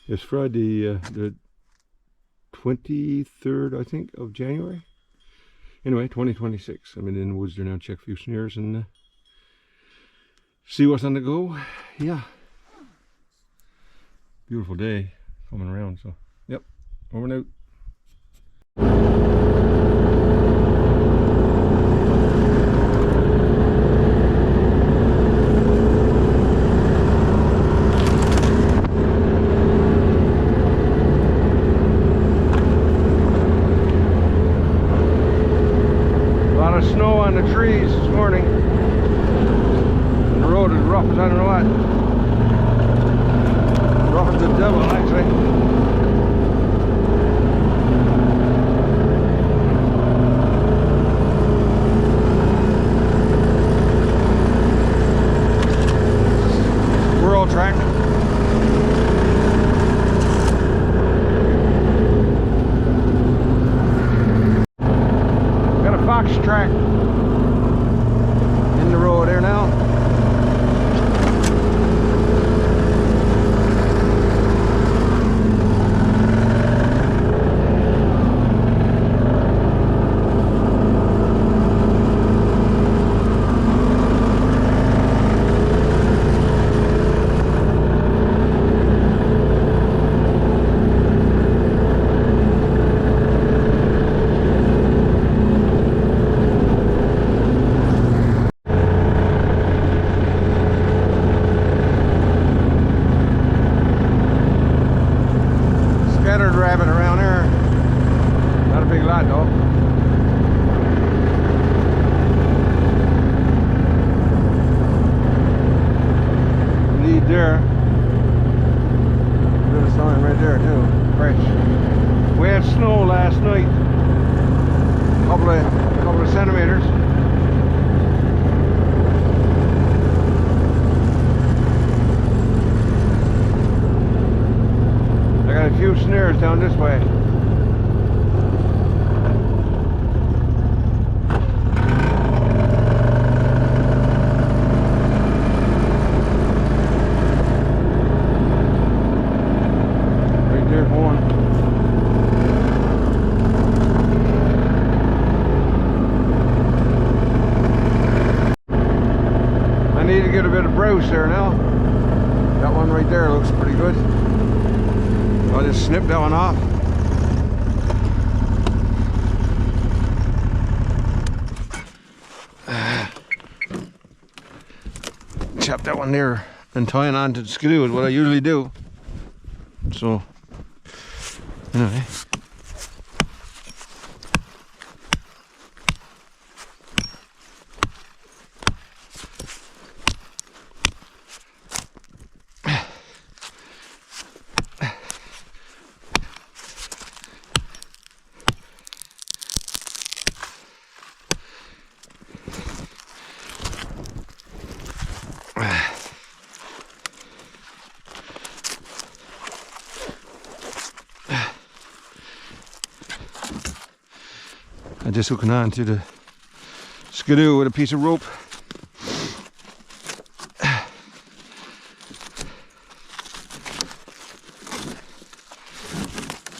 It's Friday, the 23rd, I think, of January. Anyway, 2026. I'm in the woods there now, check a few snares and see what's on the go. Yeah. Beautiful day coming around, so yep, over and out. A lot of snow on the trees this morning. The road is rough as I don't know what. Rough as the devil, actually. Track. Got a fox track in the road there now. Rabbit around there. Not a big lot though. Lead there. Bit of sign right there too. Fresh. We had snow last night. Couple of centimeters. A few snares down this way. Right there's one. I need to get a bit of browse there now. That one right there looks pretty good. I'll just snip that one off. Chop that one there and tie it onto the skidoo is what I usually do. So, anyway. I'm just hooking on to the skidoo with a piece of rope.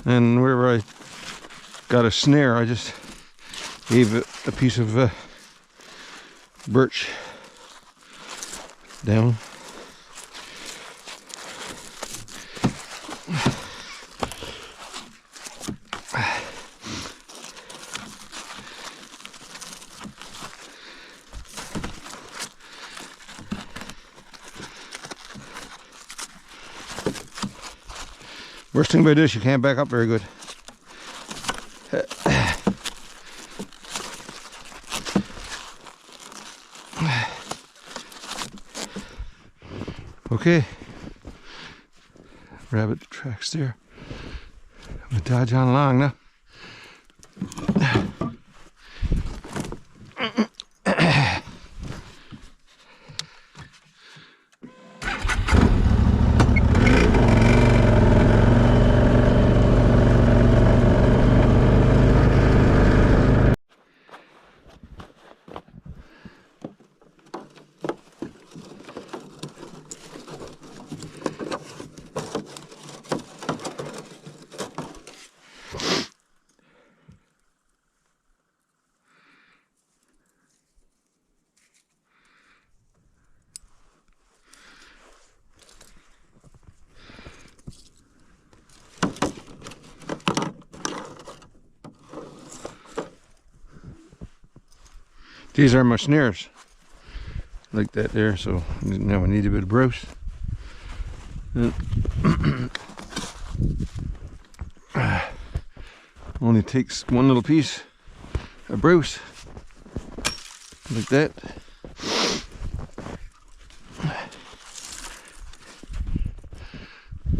And wherever I got a snare, I just gave it a piece of birch down. Worst thing about this, you can't back up very good. Okay, rabbit tracks there. I'm gonna dodge on along now. These are my snares, like that there. So now I need a bit of browse. Only takes one little piece of browse, like that.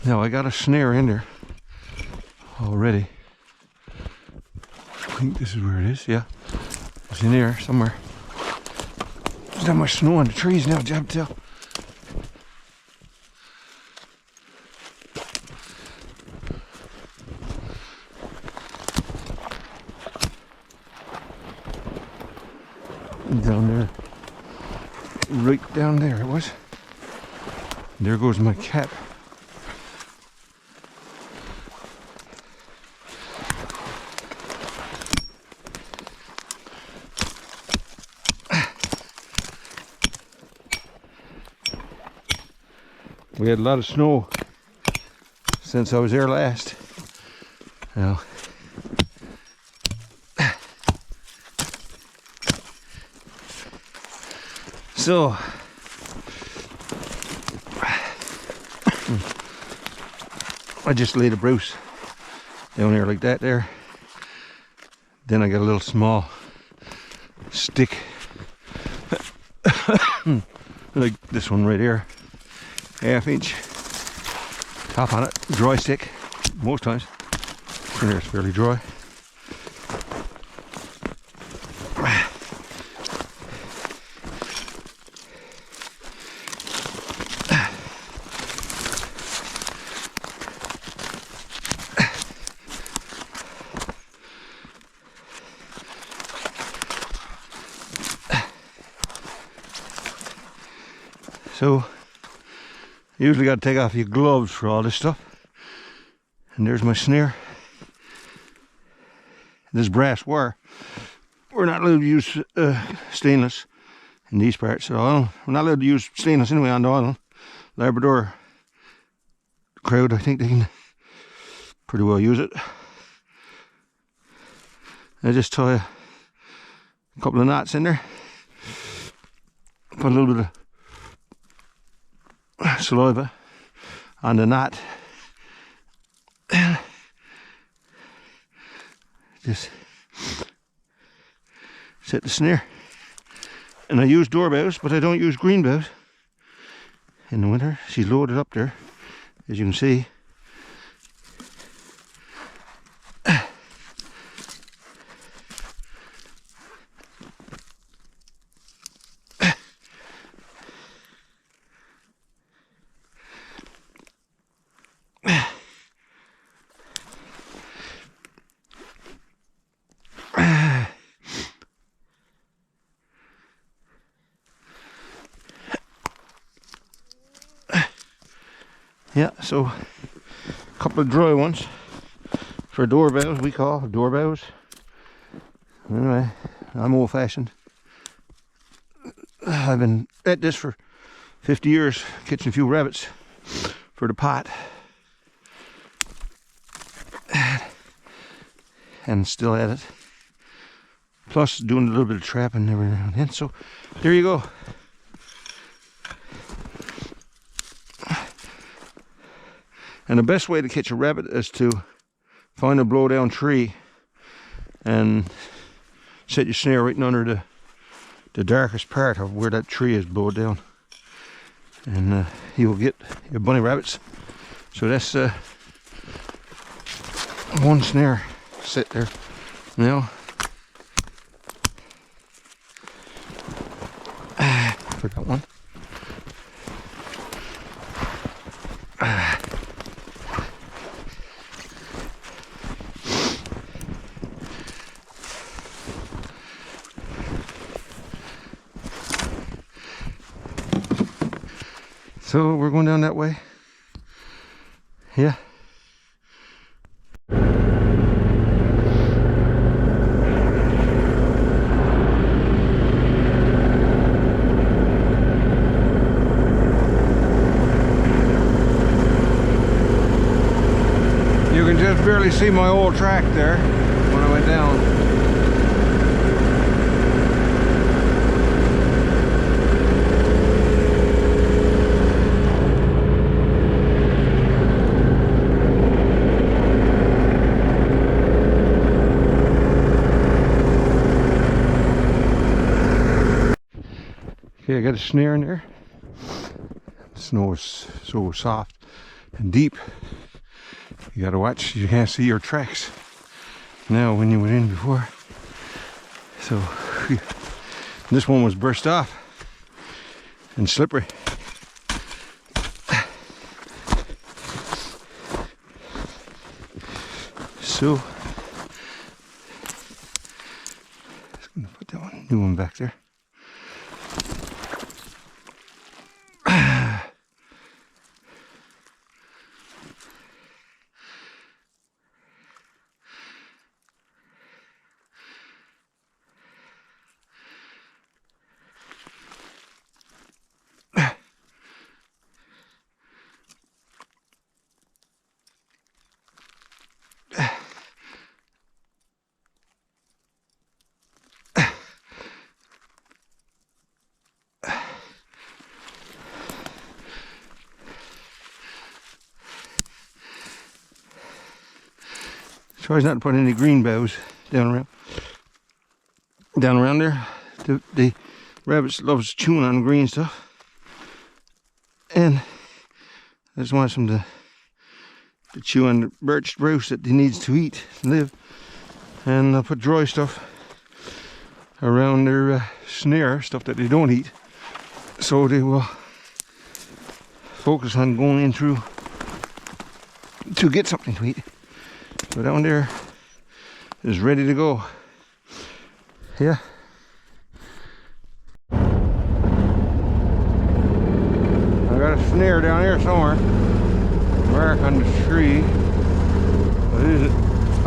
Now I got a snare in there already. I think this is where it is. Yeah, it's in there somewhere. There's not much snow on the trees now, jab tell. Down there, right down there it was. There goes my cap. We had a lot of snow since I was there last. Now, so I just laid a browse down there like that there. Then I got a little small stick like this one right here, 1/2 inch top on it, dry stick most times. In there it's fairly dry. So you usually got to take off your gloves for all this stuff. And there's my snare. This brass wire. We're not allowed to use stainless in these parts at all. We're not allowed to use stainless anyway on the island. Labrador crowd, I think they can pretty well use it. I just tie a couple of knots in there. Put a little bit of saliva on the knot. Just set the snare. And I use door bows, but I don't use green bows in the winter. She's loaded up there, as you can see. Yeah, so a couple of dry ones for door bows, we call door bows. Anyway, I'm old fashioned. I've been at this for 50 years, catching a few rabbits for the pot. And still at it. Plus doing a little bit of trapping every now and then. So there you go. And the best way to catch a rabbit is to find a blow down tree and set your snare right under the darkest part of where that tree is blowed down. And you will get your bunny rabbits. So that's one snare set there. Now, forgot one. So we're going down that way. Yeah. You can just barely see my old track there when I went down. Okay, I got a snare in there. The snow is so soft and deep. You gotta watch, you can't see your tracks now when you went in before. So this one was burst off and slippery. So just gonna put that one, new one back there. Tries not to put any green boughs down around there. The rabbits loves chewing on green stuff, and I just want them to chew on the birch spruce that he needs to eat and live. And I'll put dry stuff around their snare, stuff that they don't eat, so they will focus on going in through to get something to eat. So down there is ready to go. Yeah. I got a snare down here somewhere. Mark on the tree. What is it?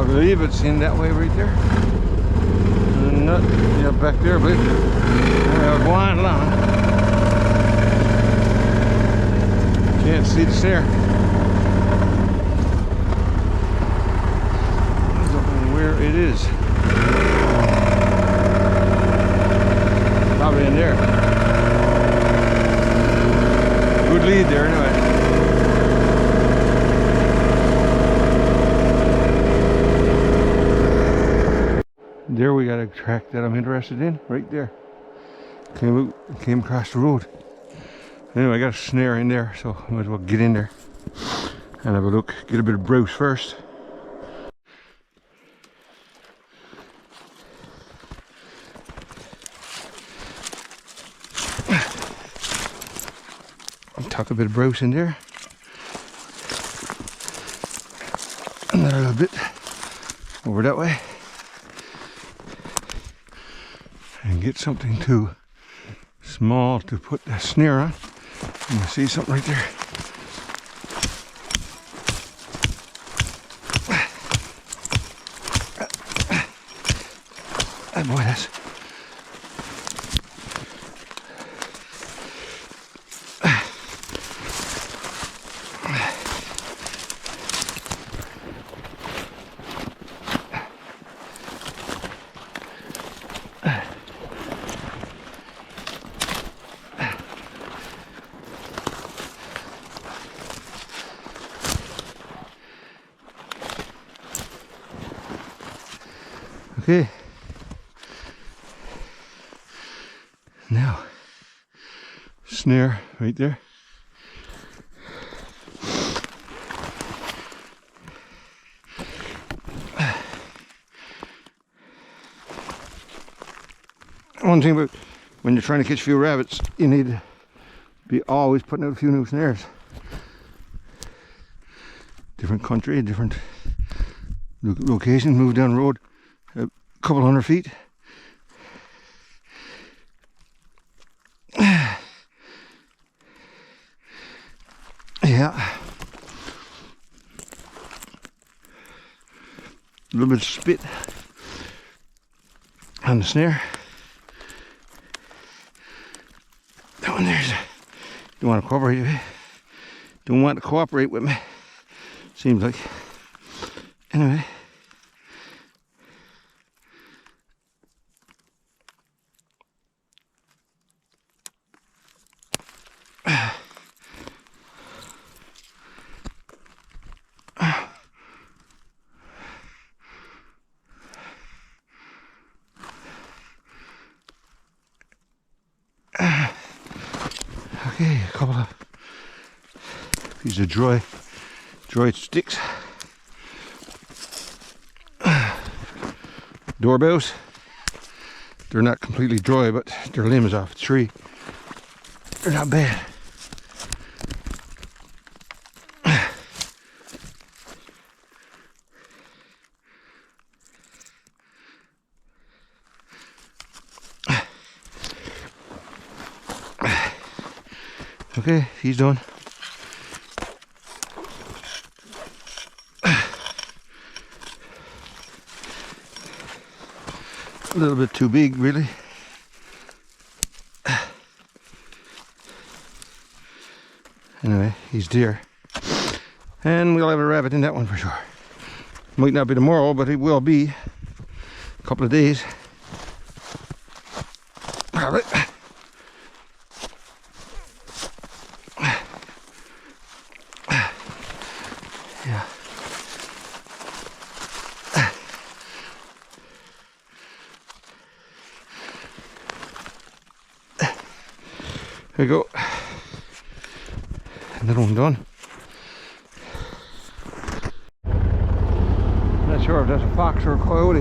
I believe it's in that way right there. And not, yeah, back there, but we're going along. Can't see the snare. Where it is. Probably in there. Good lead there anyway. There we got a track that I'm interested in, right there. Came across the road. Anyway, I got a snare in there, so I might as well get in there and have a look, get a bit of browse first. Tuck a bit of browse in there. Another little bit over that way. And get something too small to put the snare on. And you see something right there. Oh boy, that's okay. Now, snare right there. One thing about when you're trying to catch a few rabbits, you need to be always putting out a few new snares. Different country, different location, move down the road a couple 100 feet. Yeah. A little bit of spit on the snare. That one there's, don't want to cooperate with me. Don't want to cooperate with me. Seems like. Anyway. Okay, a couple of pieces of dried sticks. Doorbells. They're not completely dry, but their limbs off the tree. They're not bad. Okay, he's done. A little bit too big, really. Anyway, he's deer. And we'll have a rabbit in that one for sure. Might not be tomorrow, but it will be a couple of days. Rabbit. Yeah. There you go. Another one done. Not sure if that's a fox or a coyote.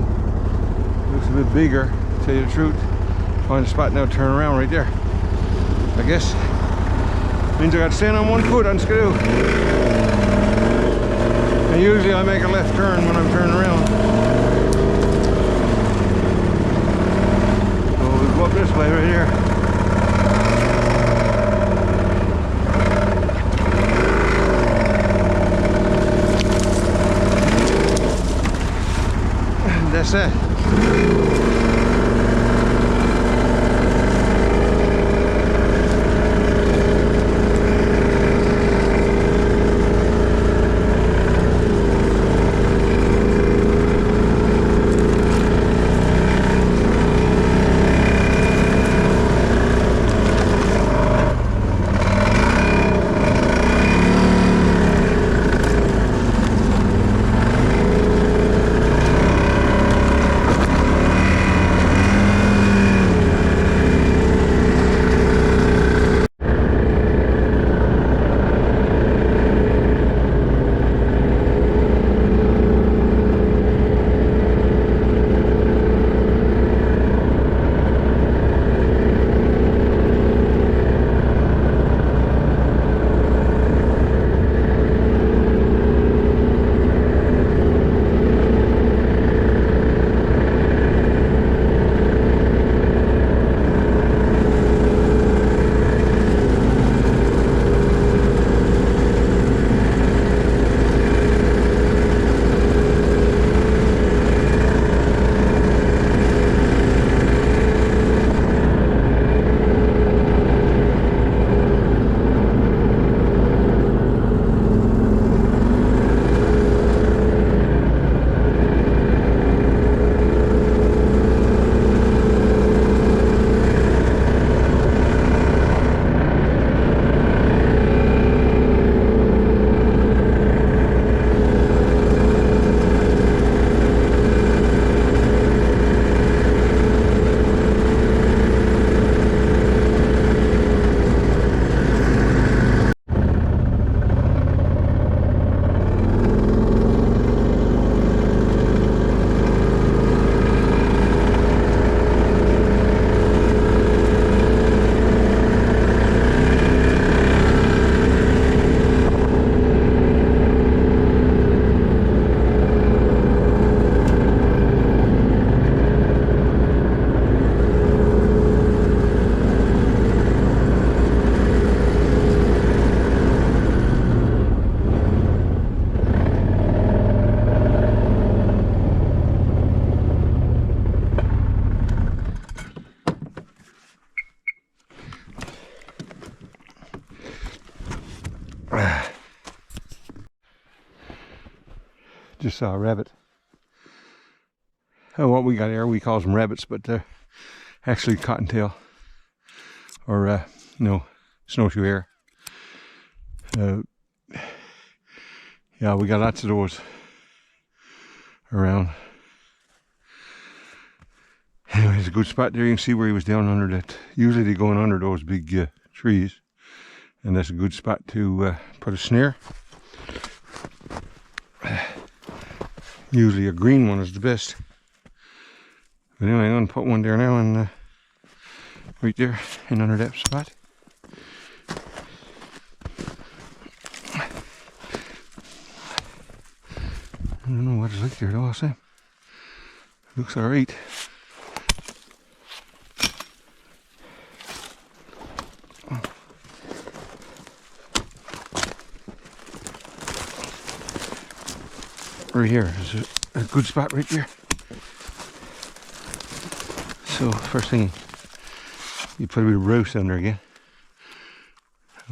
Looks a bit bigger, to tell you the truth. Find a spot now, turn around right there. I guess. Means I got to stand on one foot on skidoo. And usually I make a left turn when I'm turning around. So we'll go up this way right here. That's it. Just saw a rabbit. Oh, what we got here, we call them rabbits, but they're actually cottontail or snowshoe hare. Yeah, we got lots of those around. Anyway, it's a good spot there. You can see where he was down under that. Usually they go in under those big trees. And that's a good spot to put a snare. Usually a green one is the best. But anyway, I'm going to put one there now, and right there in under that spot. I don't know what it's like there though, I'll say. Looks alright. Right here is a good spot right there. So first thing, you put a bit of Bruce on there again.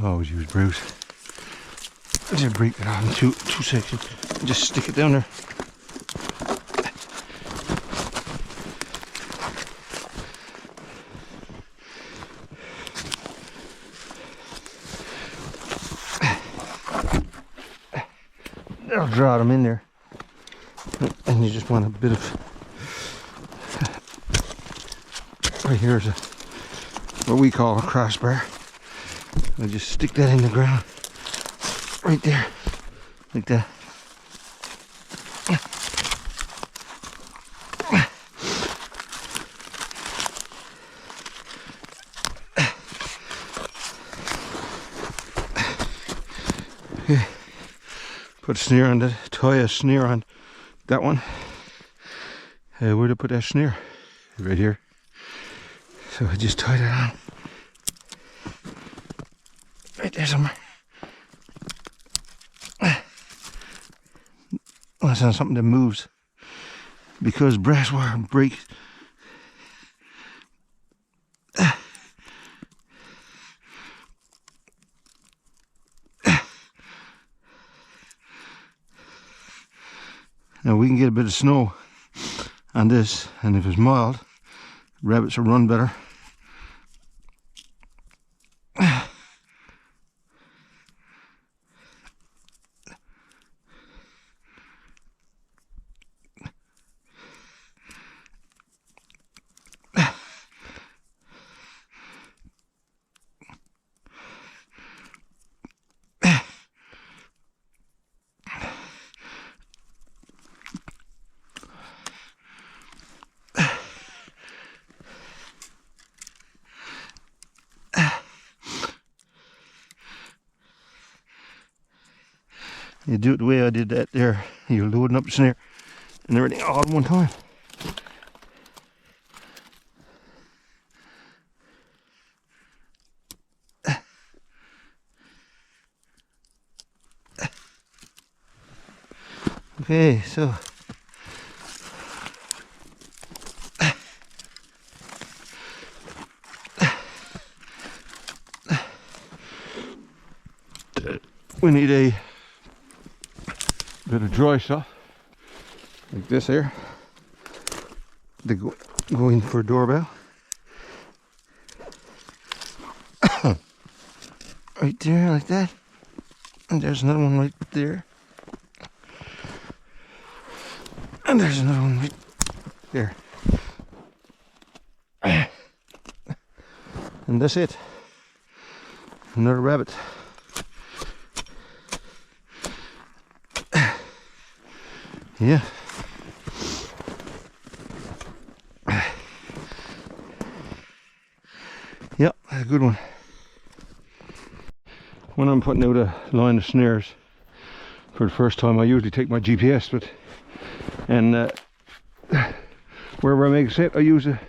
I always use Bruce. Just break that off in two sections. Just stick it down there. That'll draw them in there. And you just want a bit of, right here is what we call a crossbar. I just stick that in the ground, right there, like that. Okay. Put a snare on that, tie a snare on that one. Where to put that snare? Right here. So I just tied it on. Right there somewhere. That's not something that moves. Because brass wire breaks. Now we can get a bit of snow on this, and if it's mild, rabbits will run better. You do it the way I did that there. You're loading up the snare and everything all at one time. Okay, so we need a bit of dry stuff like this here to go in for a doorbell. Right there, like that. And there's another one right there. And there's another one right there. And that's it. Another rabbit. Yeah. Yep, that's a good one. When I'm putting out a line of snares for the first time, I usually take my GPS, and wherever I make a set, I use a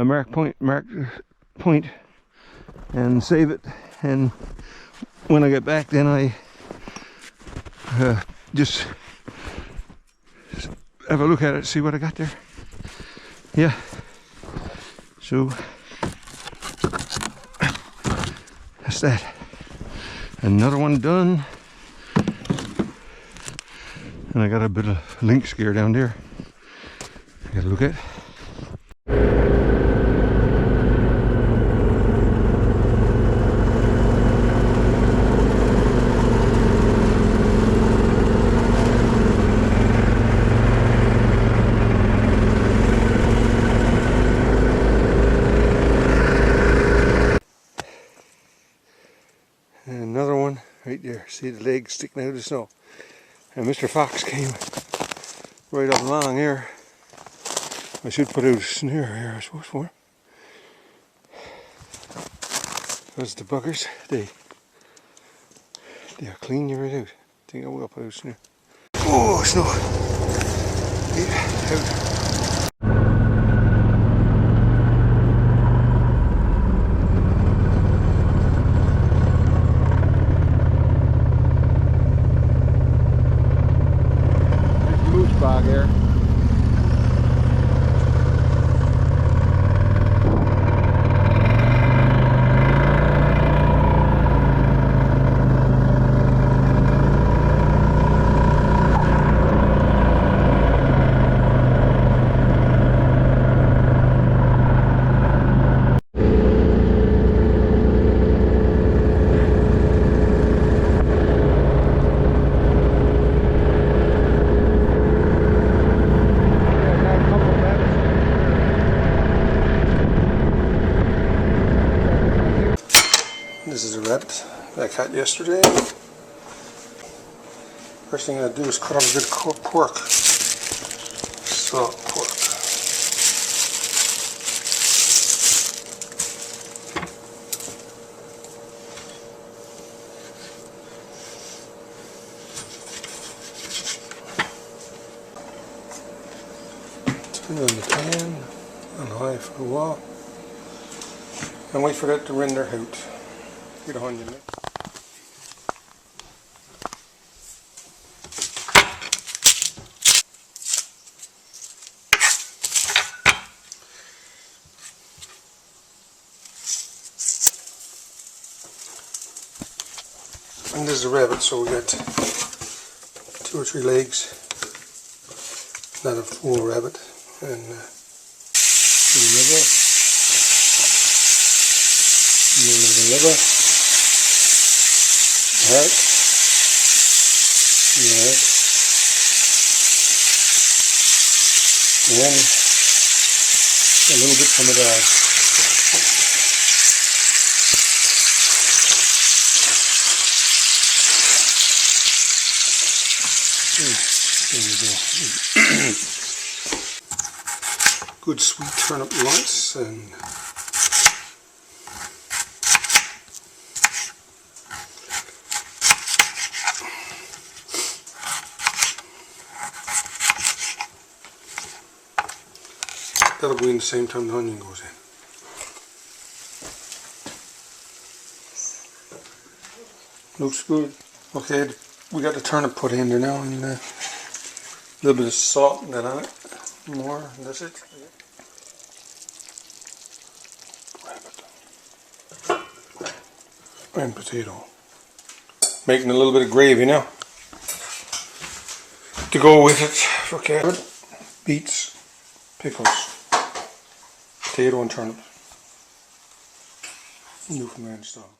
mark point and save it, and when I get back, then I just have a look at it, see what I got there. Yeah, so that's that. Another one done, and I got a bit of Lynx gear down there I gotta look at. right there. See the legs sticking out of the snow. And Mr. Fox came right up along here. I should put out a snare here, I suppose, for him. Because the buggers, they'll clean you right out. I think I will put out a snare. Oh, snow. Yeah, out. Bog here. This is a rabbit that I caught yesterday. First thing I do is cut off a bit of pork. Salt pork. Turn on the pan on high for a while. And wait for that to render out. Get a onion. And this is a rabbit, so we got 2 or 3 legs. Not a full rabbit. And the liver. The liver. Heart, neck, and a little bit from the dog. There you go. Good sweet turnip lights and that'll go in the same time the onion goes in. Looks good. Okay, we got the turnip put in there now, and a little bit of salt and that on it. More, and that's it. And potato. Making a little bit of gravy now to go with it. Okay, beets, pickles. Potato and turnip. Newfoundland style.